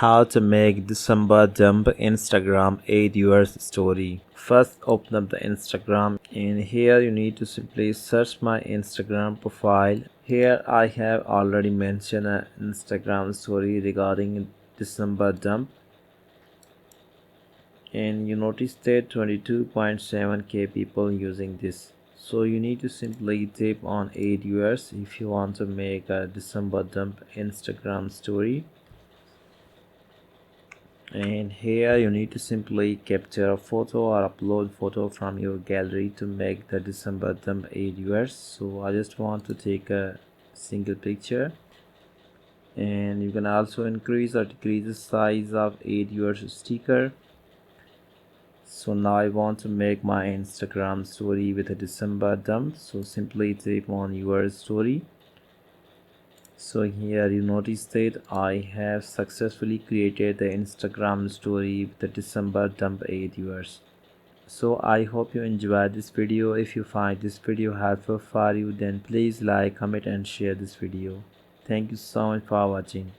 How to make December dump Instagram aid your story. First open up the Instagram, and here you need to simply search my Instagram profile. Here I have already mentioned an Instagram story regarding December dump, and you notice that 22.7k people using this. So you need to simply tap on aid yours if you want to make a December dump Instagram story. And here you need to simply capture a photo or upload photo from your gallery to make the December dump aid yours. So I just want to take a single picture, and you can also increase or decrease the size of aid yours sticker. So now I want to make my Instagram story with a December dump, so simply tap on your story. So here you notice that I have successfully created the Instagram story with the December dump aid yours. So I hope you enjoyed this video. If you find this video helpful for you, then please like, comment and share this video. Thank you so much for watching.